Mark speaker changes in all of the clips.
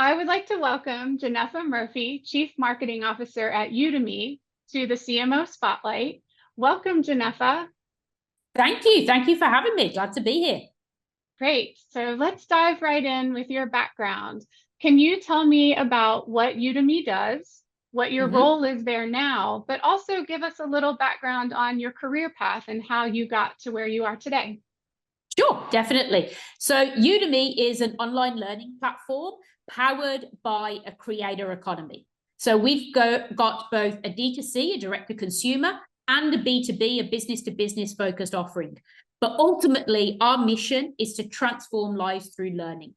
Speaker 1: I would like to welcome Genefa Murphy, Chief Marketing Officer at Udemy, to the CMO Spotlight. Welcome, Genefa.
Speaker 2: Thank you. Thank you for having me. Glad to be here.
Speaker 1: Great. So let's dive right in with your background. Can you tell me about what Udemy does, what your role is there now, but also give us a little background on your career path and how you got to where you are today?
Speaker 2: Sure, definitely. So Udemy is an online learning platform powered by a creator economy. So we've got both a D2C, a direct to consumer, and a B2B, a business to business focused offering. But ultimately, our mission is to transform lives through learning,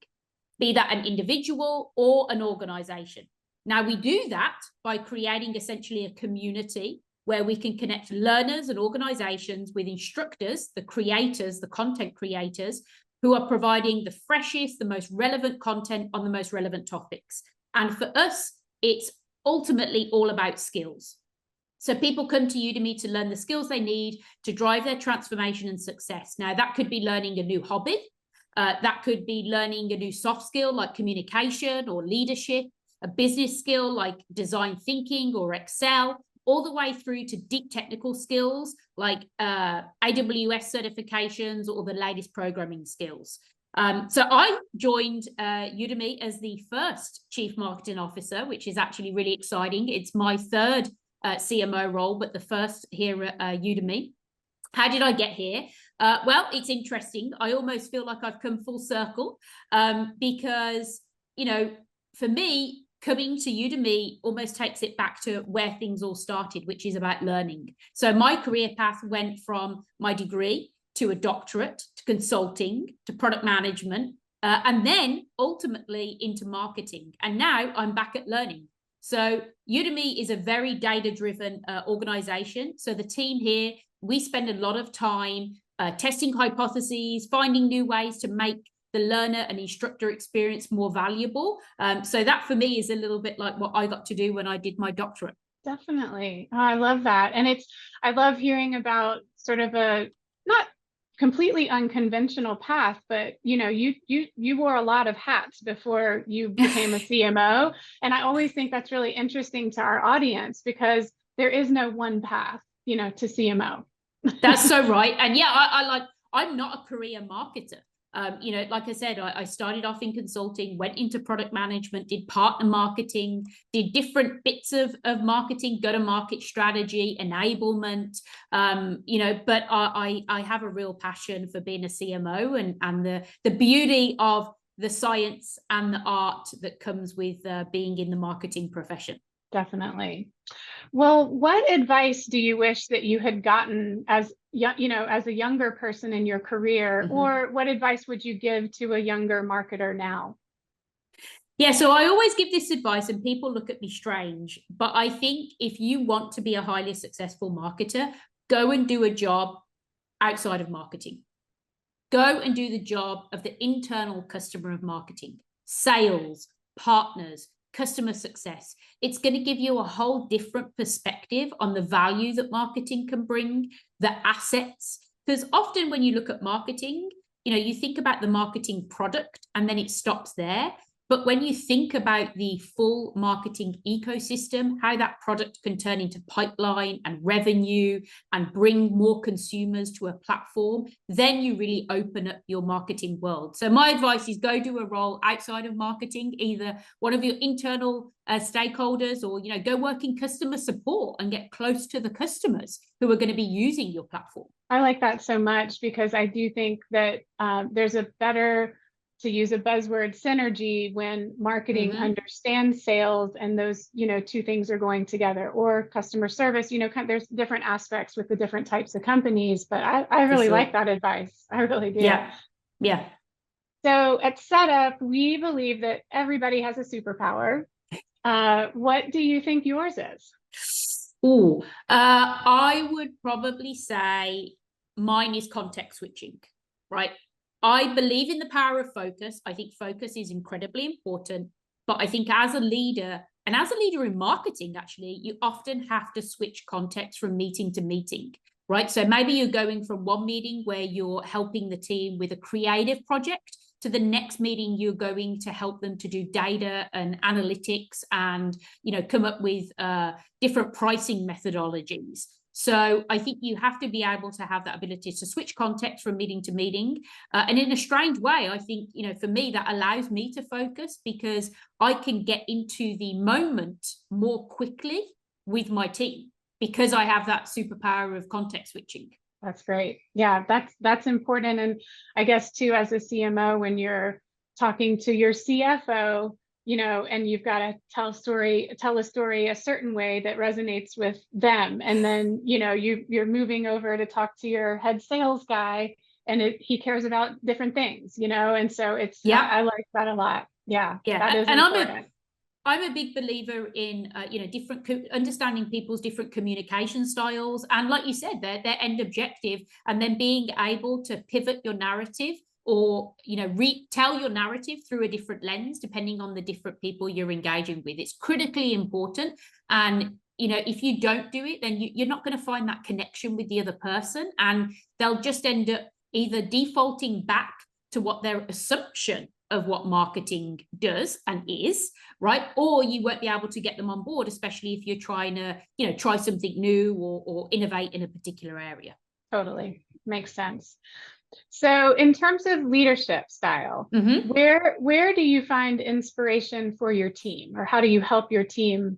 Speaker 2: be that an individual or an organization. Now, we do that by creating essentially a community where we can connect learners and organizations with instructors, the creators, the content creators, who are providing the freshest, the most relevant content on the most relevant topics. And for us, it's ultimately all about skills. So people come to Udemy to learn the skills they need to drive their transformation and success. Now, that could be learning a new hobby. That could be learning a new soft skill like communication or leadership, a business skill like design thinking or Excel, all the way through to deep technical skills like AWS certifications or the latest programming skills. So I joined Udemy as the first Chief Marketing Officer, which is actually really exciting. It's my third CMO role, but the first here at Udemy. How did I get here? Well, it's interesting. I almost feel like I've come full circle because, you know, for me, coming to Udemy almost takes it back to where things all started, which is about learning. So my career path went from my degree to a doctorate, to consulting, to product management, and then ultimately into marketing. And now I'm back at learning. So Udemy is a very data-driven organization. So the team here, we spend a lot of time testing hypotheses, finding new ways to make the learner and instructor experience more valuable. So that for me is a little bit like what I got to do when I did my doctorate.
Speaker 1: Definitely. Oh, I love that. And I love hearing about sort of a not completely unconventional path, but you wore a lot of hats before you became a CMO. And I always think that's really interesting to our audience because there is no one path, to CMO.
Speaker 2: That's so right. And yeah, I'm not a career marketer. Like I said, I started off in consulting, went into product management, did partner marketing, did different bits of marketing, go-to-market strategy, enablement, but I have a real passion for being a CMO and the beauty of the science and the art that comes with being in the marketing profession.
Speaker 1: Definitely. Well, what advice do you wish that you had gotten as a younger person in your career, or what advice would you give to a younger marketer now?
Speaker 2: Yeah, so I always give this advice and people look at me strange, but I think if you want to be a highly successful marketer, go and do a job outside of marketing. Go and do the job of the internal customer of marketing, sales, partners, customer success. It's going to give you a whole different perspective on the value that marketing can bring, the assets. Because often when you look at marketing, you think about the marketing product and then it stops there. But when you think about the full marketing ecosystem, how that product can turn into pipeline and revenue and bring more consumers to a platform, then you really open up your marketing world. So my advice is go do a role outside of marketing, either one of your internal stakeholders or, go work in customer support and get close to the customers who are going to be using your platform.
Speaker 1: I like that so much because I do think that there's a better, to use a buzzword, synergy when marketing understands sales and those, two things are going together, or customer service, there's different aspects with the different types of companies, but I really like that advice. I really do.
Speaker 2: Yeah.
Speaker 1: So at Setup, we believe that everybody has a superpower. What do you think yours is?
Speaker 2: I would probably say mine is context switching, right? I believe in the power of focus. I think focus is incredibly important, but I think as a leader, and as a leader in marketing, actually, you often have to switch context from meeting to meeting, right? So maybe you're going from one meeting where you're helping the team with a creative project to the next meeting, you're going to help them to do data and analytics and, come up with different pricing methodologies. So I think you have to be able to have that ability to switch context from meeting to meeting. And in a strange way, I think, for me, that allows me to focus because I can get into the moment more quickly with my team because I have that superpower of context switching.
Speaker 1: That's great. Yeah, that's important. And I guess too, as a CMO, when you're talking to your CFO, and you've got to tell a story a certain way that resonates with them. And then, you're moving over to talk to your head sales guy and he cares about different things, and so I like that a lot. Yeah. That is important.
Speaker 2: I'm a big believer in, understanding people's different communication styles. And like you said, their end objective, and then being able to pivot your narrative or, retell your narrative through a different lens, depending on the different people you're engaging with. It's critically important. And, if you don't do it, then you're not going to find that connection with the other person. And they'll just end up either defaulting back to what their assumption of what marketing does and is, right? Or you won't be able to get them on board, especially if you're trying to, try something new or innovate in a particular area.
Speaker 1: Totally. Makes sense. So in terms of leadership style, where do you find inspiration for your team, or how do you help your team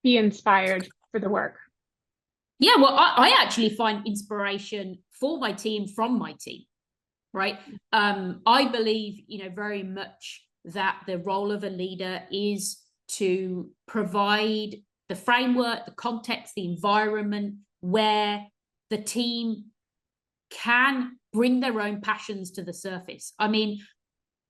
Speaker 1: be inspired for the work?
Speaker 2: Yeah, well, I actually find inspiration for my team from my team. Right. I believe, very much that the role of a leader is to provide the framework, the context, the environment where the team can bring their own passions to the surface. I mean,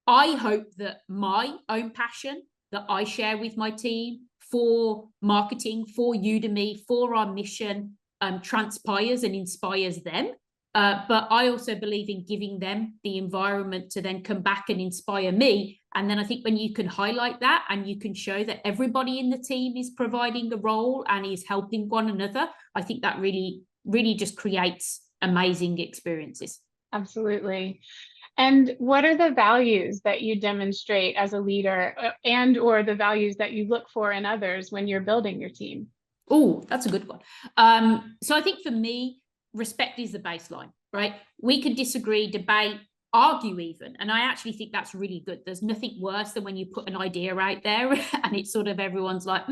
Speaker 2: I hope that my own passion that I share with my team for marketing, for Udemy, for our mission, transpires and inspires them. But I also believe in giving them the environment to then come back and inspire me. And then I think when you can highlight that and you can show that everybody in the team is providing a role and is helping one another, I think that really, really just creates amazing experiences.
Speaker 1: Absolutely. And what are the values that you demonstrate as a leader or the values that you look for in others when you're building your team?
Speaker 2: Oh, that's a good one. So I think for me, respect is the baseline, right? We can disagree, debate, argue even. And I actually think that's really good. There's nothing worse than when you put an idea out there and it's sort of everyone's like,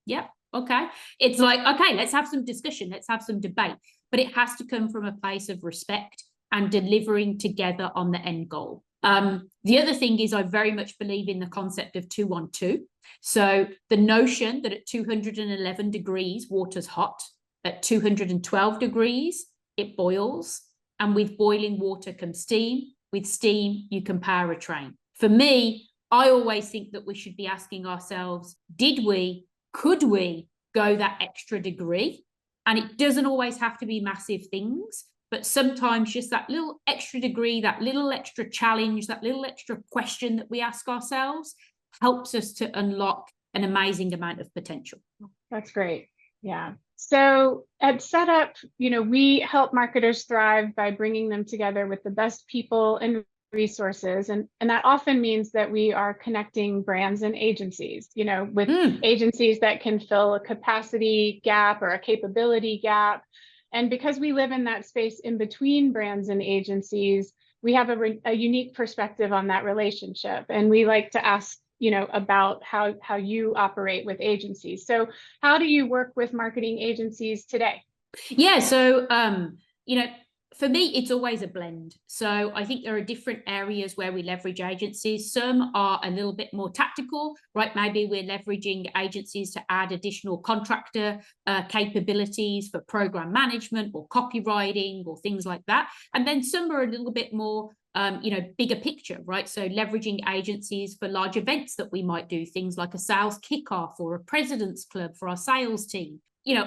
Speaker 2: yeah, okay. It's like, okay, let's have some discussion. Let's have some debate. But it has to come from a place of respect and delivering together on the end goal. The other thing is I very much believe in the concept of 2-on-2. So the notion that at 211 degrees, water's hot. At 212 degrees, it boils. And with boiling water comes steam. With steam, you can power a train. For me, I always think that we should be asking ourselves, could we go that extra degree? And it doesn't always have to be massive things, but sometimes just that little extra degree, that little extra challenge, that little extra question that we ask ourselves helps us to unlock an amazing amount of potential.
Speaker 1: That's great. Yeah. So at Setup, we help marketers thrive by bringing them together with the best people and resources. And that often means that we are connecting brands and agencies, with agencies that can fill a capacity gap or a capability gap. And because we live in that space in between brands and agencies, we have a unique perspective on that relationship. And we like to ask about how you operate with agencies. So how do you work with marketing agencies today?
Speaker 2: Yeah, so, for me, it's always a blend. So I think there are different areas where we leverage agencies. Some are a little bit more tactical, right? Maybe we're leveraging agencies to add additional contractor capabilities for program management or copywriting or things like that. And then some are a little bit more bigger picture, right? So leveraging agencies for large events that we might do, things like a sales kickoff or a president's club for our sales team,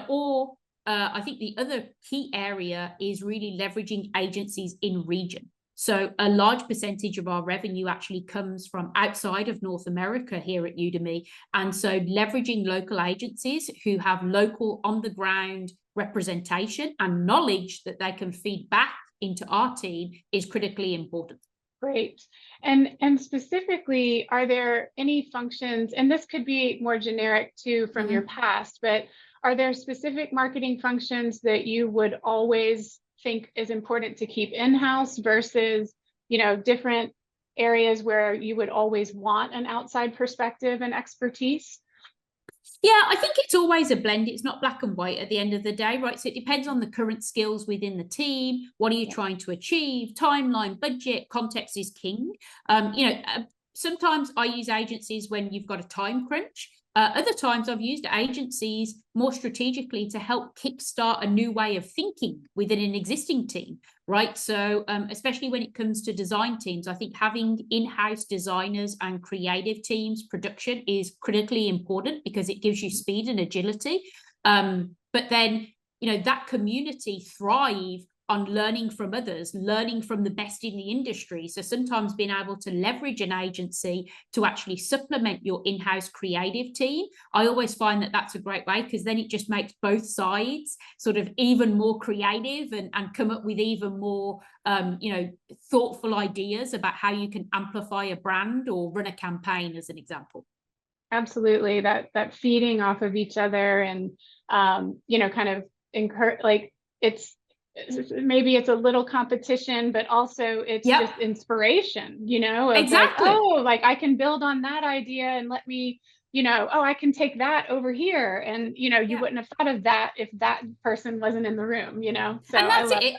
Speaker 2: or I think the other key area is really leveraging agencies in region. So a large percentage of our revenue actually comes from outside of North America here at Udemy. And so leveraging local agencies who have local on the ground representation and knowledge that they can feed back into our team is critically important.
Speaker 1: Great. And specifically, are there any functions, and this could be more generic too from your past, but are there specific marketing functions that you would always think is important to keep in-house versus, different areas where you would always want an outside perspective and expertise?
Speaker 2: Yeah, I think it's always a blend. It's not black and white at the end of the day, right? So it depends on the current skills within the team. What are you trying to achieve? Timeline, budget, context is king. Sometimes I use agencies when you've got a time crunch. Other times I've used agencies more strategically to help kickstart a new way of thinking within an existing team, right? So especially when it comes to design teams, I think having in-house designers and creative teams production is critically important because it gives you speed and agility. But then, that community thrive on learning from others, learning from the best in the industry. So sometimes being able to leverage an agency to actually supplement your in-house creative team, I always find that that's a great way because then it just makes both sides sort of even more creative and come up with even more, thoughtful ideas about how you can amplify a brand or run a campaign, as an example.
Speaker 1: Absolutely. That feeding off of each other and, kind of encourage, like maybe it's a little competition, but also it's just inspiration, of
Speaker 2: exactly.
Speaker 1: like I can build on that idea and let me, I can take that over here. And, you wouldn't have thought of that if that person wasn't in the room, So
Speaker 2: and
Speaker 1: I
Speaker 2: that's
Speaker 1: love
Speaker 2: it.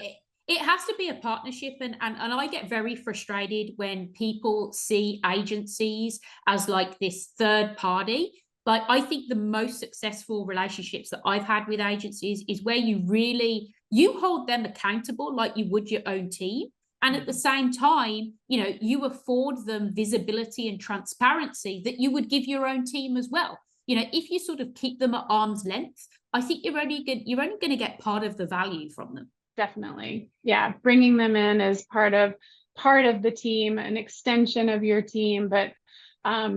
Speaker 2: It has to be a partnership. And I get very frustrated when people see agencies as like this third party. Like, I think the most successful relationships that I've had with agencies is where you hold them accountable like you would your own team. And at the same time, you afford them visibility and transparency that you would give your own team as well. If you sort of keep them at arm's length, I think you're only going to get part of the value from them.
Speaker 1: Definitely. Yeah. Bringing them in as part of the team, an extension of your team, but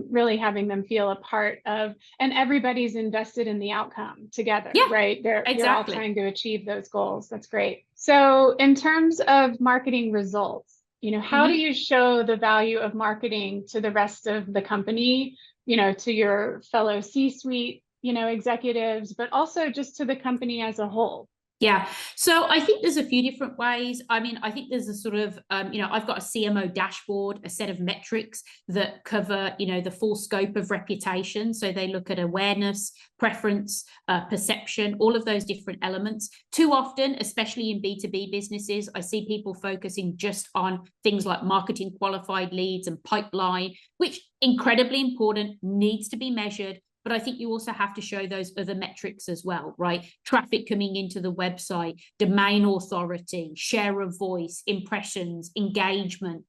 Speaker 1: really having them feel a part of, and everybody's invested in the outcome together, right? You're all trying to achieve those goals. That's great. So in terms of marketing results, how do you show the value of marketing to the rest of the company, to your fellow C-suite, executives, but also just to the company as a whole?
Speaker 2: Yeah. So I think there's a few different ways. I mean, I think there's a sort of, I've got a CMO dashboard, a set of metrics that cover, the full scope of reputation. So they look at awareness, preference, perception, all of those different elements. Too often, especially in B2B businesses, I see people focusing just on things like marketing qualified leads and pipeline, which incredibly important, needs to be measured. But I think you also have to show those other metrics as well, right? Traffic coming into the website, domain authority, share of voice, impressions, engagement.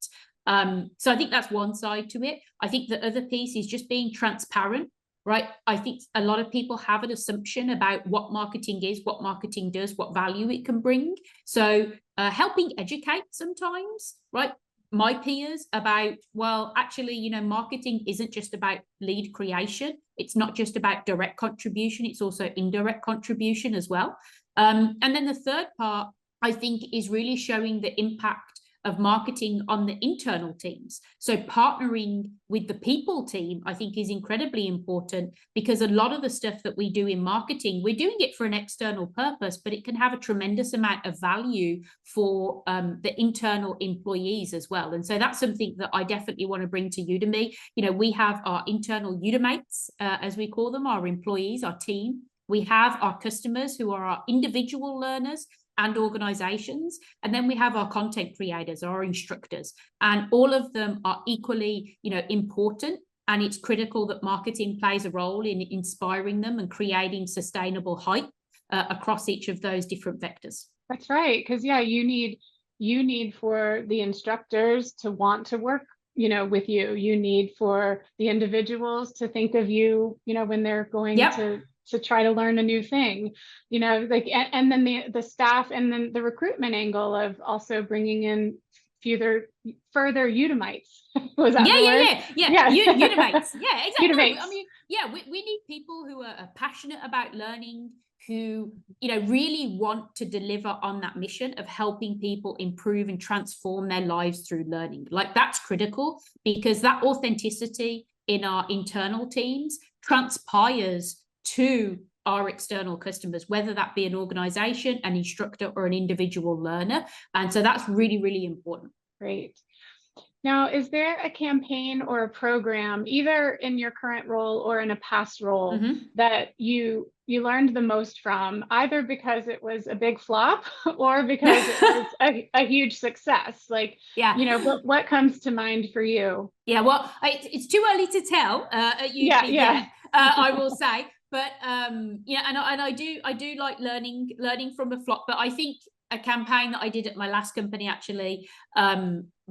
Speaker 2: So I think that's one side to it. I think the other piece is just being transparent, right? I think a lot of people have an assumption about what marketing is, what marketing does, what value it can bring. So helping educate sometimes, right? My peers about, well, actually, marketing isn't just about lead creation. It's not just about direct contribution. It's also indirect contribution as well. And then the third part, I think, is really showing the impact of marketing on the internal teams. So partnering with the people team, I think, is incredibly important because a lot of the stuff that we do in marketing, we're doing it for an external purpose, but it can have a tremendous amount of value for the internal employees as well. And so that's something that I definitely want to bring to Udemy. We have our internal Udemates, as we call them, our employees, our team. We have our customers who are our individual learners and organizations. And then we have our content creators, our instructors, and all of them are equally, important. And it's critical that marketing plays a role in inspiring them and creating sustainable hype across each of those different vectors.
Speaker 1: That's right. Because you need for the instructors to want to work, with you. You need for the individuals to think of you, when they're going to try to learn a new thing, and then the staff, and then the recruitment angle of also bringing in further Udemites. Was that the word?
Speaker 2: Yeah. Udemites. Yeah, exactly.
Speaker 1: Udemites.
Speaker 2: I mean, we need people who are passionate about learning, who, really want to deliver on that mission of helping people improve and transform their lives through learning. Like, that's critical, because that authenticity in our internal teams transpires to our external customers, whether that be an organization, an instructor, or an individual learner. And so that's really, really important.
Speaker 1: Great. Now, is there a campaign or a program, either in your current role or in a past role, that you learned the most from, either because it was a big flop or because it was a huge success? Like, what comes to mind for you?
Speaker 2: Yeah, well, it's too early to tell at Udemy yet, I will say. But and I do like learning from a flop. But I think a campaign that I did at my last company, actually,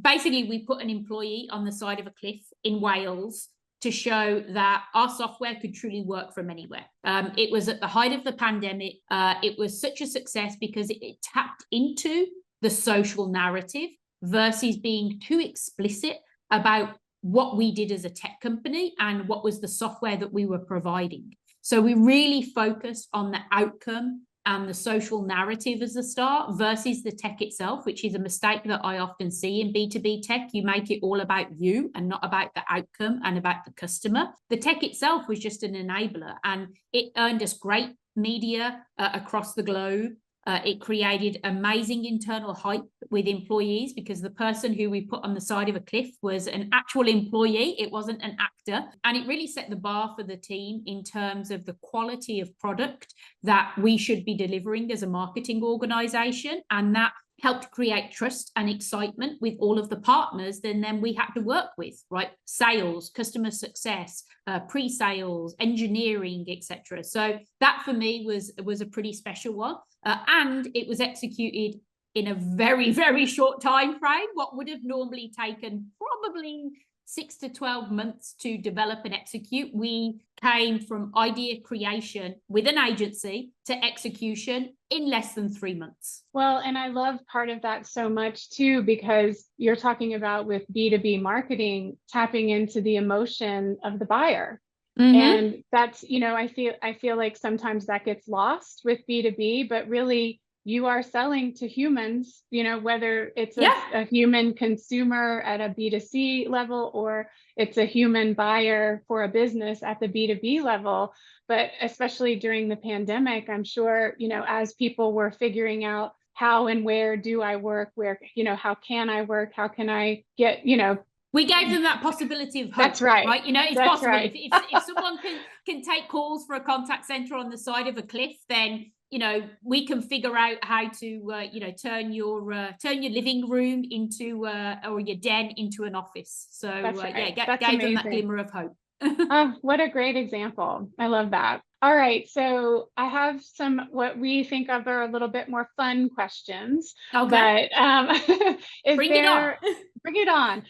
Speaker 2: basically we put an employee on the side of a cliff in Wales to show that our software could truly work from anywhere. It was at the height of the pandemic. It was such a success because it tapped into the social narrative versus being too explicit about what we did as a tech company and what was the software that we were providing. So we really focused on the outcome and the social narrative as the start versus the tech itself, which is a mistake that I often see in B2B tech. You make it all about you and not about the outcome and about the customer. The tech itself was just an enabler, and it earned us great media across the globe. It created amazing internal hype with employees, because the person who we put on the side of a cliff was an actual employee. It wasn't an actor. And it really set the bar for the team in terms of the quality of product that we should be delivering as a marketing organization. And that helped create trust and excitement with all of the partners then we had to work with, right? Sales, customer success, pre-sales, engineering, etc. So that for me was a pretty special one. And it was executed in a very, very short time frame. What would have normally taken probably 6 to 12 months to develop and execute, we came from idea creation with an agency to execution in less than 3 months.
Speaker 1: Well, and I love part of that so much too, because you're talking about with B2B marketing, tapping into the emotion of the buyer. And that's, I feel like sometimes that gets lost with B2B, but really you are selling to humans, whether it's a human consumer at a B2C level, or it's a human buyer for a business at the B2B level. But especially during the pandemic, I'm sure, as people were figuring out how and where do I work, where, how can I work, how can I get,
Speaker 2: we gave them that possibility of hope.
Speaker 1: That's right.
Speaker 2: Right? It's
Speaker 1: That's
Speaker 2: possible.
Speaker 1: right.
Speaker 2: If someone can take calls for a contact center on the side of a cliff, then we can figure out how to turn your living room into or your den into an office. So
Speaker 1: right.
Speaker 2: Gave them that glimmer of hope.
Speaker 1: Oh, what a great example. I love that. All right, so I have some what we think of are a little bit more fun questions.
Speaker 2: Okay.
Speaker 1: But
Speaker 2: Bring it on.
Speaker 1: Bring it on.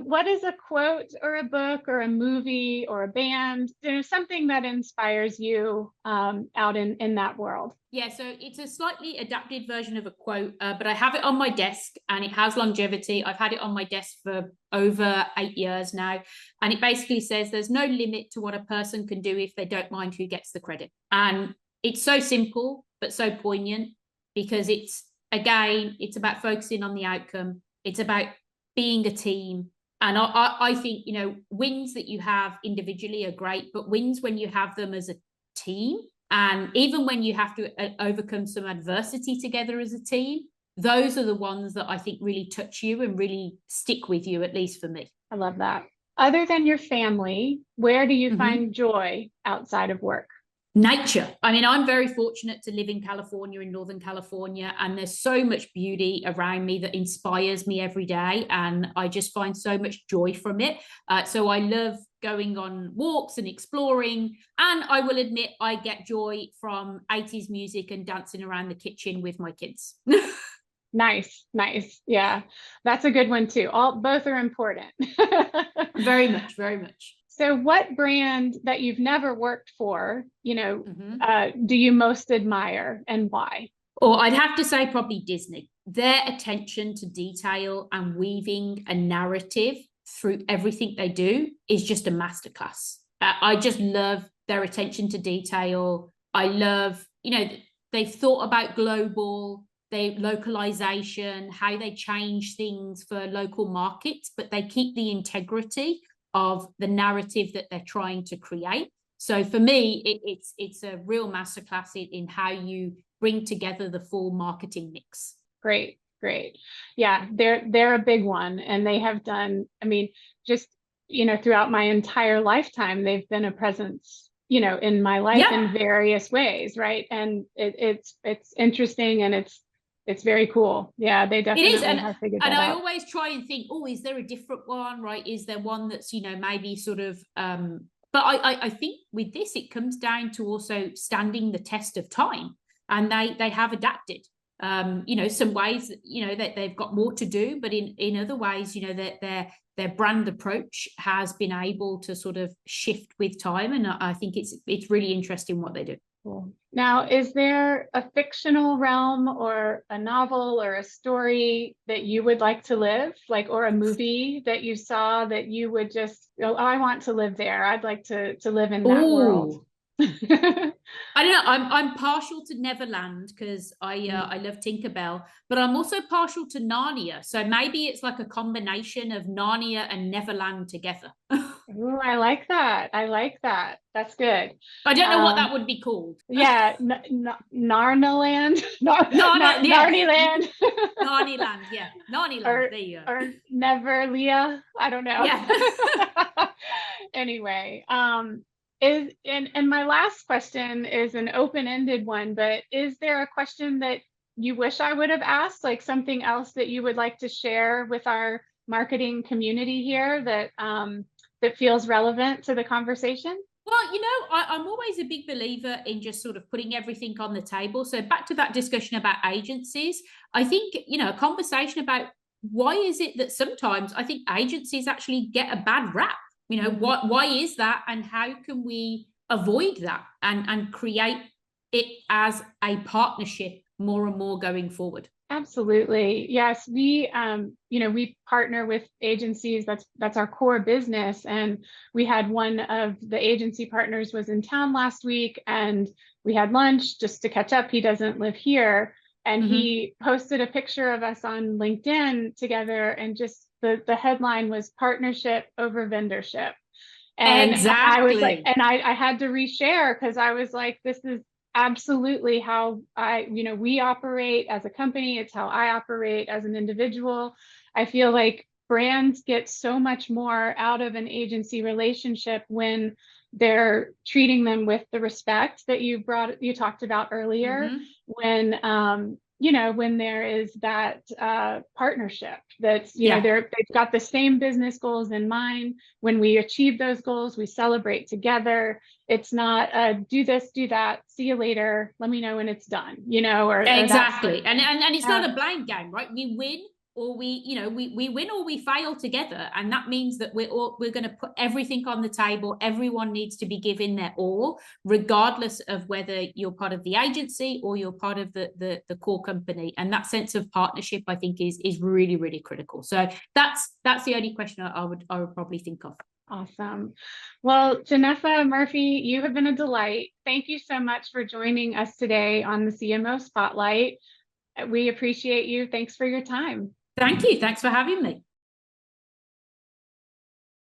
Speaker 1: What is a quote or a book or a movie or a band, something that inspires you out in that world?
Speaker 2: Yeah, so it's a slightly adapted version of a quote, but I have it on my desk and it has longevity. I've had it on my desk for over 8 years now. And it basically says there's no limit to what a person can do if they don't mind who gets the credit. And it's so simple, but so poignant, because it's about focusing on the outcome. It's about being a team. And I think, wins that you have individually are great, but wins when you have them as a team, and even when you have to overcome some adversity together as a team, those are the ones that I think really touch you and really stick with you, at least for me.
Speaker 1: I love that. Other than your family, where do you find joy outside of work?
Speaker 2: Nature. I mean, I'm very fortunate to live in California, in Northern California, and there's so much beauty around me that inspires me every day. And I just find so much joy from it. So I love going on walks and exploring. And I will admit, I get joy from 80s music and dancing around the kitchen with my kids.
Speaker 1: Nice. Yeah, that's a good one too. Both are important.
Speaker 2: Very much, very much.
Speaker 1: So what brand that you've never worked for, do you most admire, and why?
Speaker 2: Or I'd have to say probably Disney. Their attention to detail and weaving a narrative through everything they do is just a masterclass. I just love their attention to detail. I love they've thought about localization, how they change things for local markets, but they keep the integrity of the narrative that they're trying to create. So for me, it's a real masterclass in how you bring together the full marketing mix.
Speaker 1: Great. Yeah, they're a big one, and they have done, I mean, just, throughout my entire lifetime, they've been a presence, in my life in various ways, right? And it's interesting, and it's very cool. Yeah, they definitely have figured that out.
Speaker 2: And I always try and think, is there a different one, right? Is there one that's, maybe sort of, but I think with this, it comes down to also standing the test of time, and they have adapted. Some ways, that they've got more to do, but in other ways, that their brand approach has been able to sort of shift with time, and I think it's really interesting what they do.
Speaker 1: Cool. Now, is there a fictional realm or a novel or a story that you would like to live, like, or a movie that you saw that you would just go, I want to live there. I'd like to live in that world.
Speaker 2: I don't know. I'm partial to Neverland because I love Tinkerbell, but I'm also partial to Narnia. So maybe it's like a combination of Narnia and Neverland together.
Speaker 1: Ooh, I like that. That's good.
Speaker 2: I don't know what that would be called.
Speaker 1: Yeah, Narnaland.
Speaker 2: Narniland. Narniland, yeah. Narniland, there you go.
Speaker 1: Or Neverlia. I don't know.
Speaker 2: Yeah.
Speaker 1: Anyway, and my last question is an open-ended one, but is there a question that you wish I would have asked, like something else that you would like to share with our marketing community here that that feels relevant to the conversation?
Speaker 2: Well, I'm always a big believer in just sort of putting everything on the table. So back to that discussion about agencies, I think, a conversation about why is it that sometimes I think agencies actually get a bad rap? Why is that, and how can we avoid that and create it as a partnership more and more going forward?
Speaker 1: Absolutely. Yes, we we partner with agencies. That's our core business. And we had one of the agency partners was in town last week, and we had lunch just to catch up. He doesn't live here, and he posted a picture of us on LinkedIn together, and just the headline was partnership over vendorship. And
Speaker 2: exactly.
Speaker 1: I was like, and I had to reshare because I was like, this is absolutely how we operate as a company. It's how I operate as an individual. I feel like brands get so much more out of an agency relationship when they're treating them with the respect that you talked about earlier, when when there is that partnership that's they've got the same business goals in mind. When we achieve those goals, we celebrate together. It's not do this, do that, see you later, let me know when it's done, or
Speaker 2: exactly. And it's not a blame game, right? We win or we win or we fail together, and that means that we're going to put everything on the table. Everyone needs to be giving their all, regardless of whether you're part of the agency or you're part of the core company. And that sense of partnership, I think, is really, really critical. So that's the only question I would probably think of.
Speaker 1: Awesome. Well, Genefa Murphy, you have been a delight. Thank you so much for joining us today on the CMO Spotlight. We appreciate you. Thanks for your time.
Speaker 2: Thank you. Thanks for having me.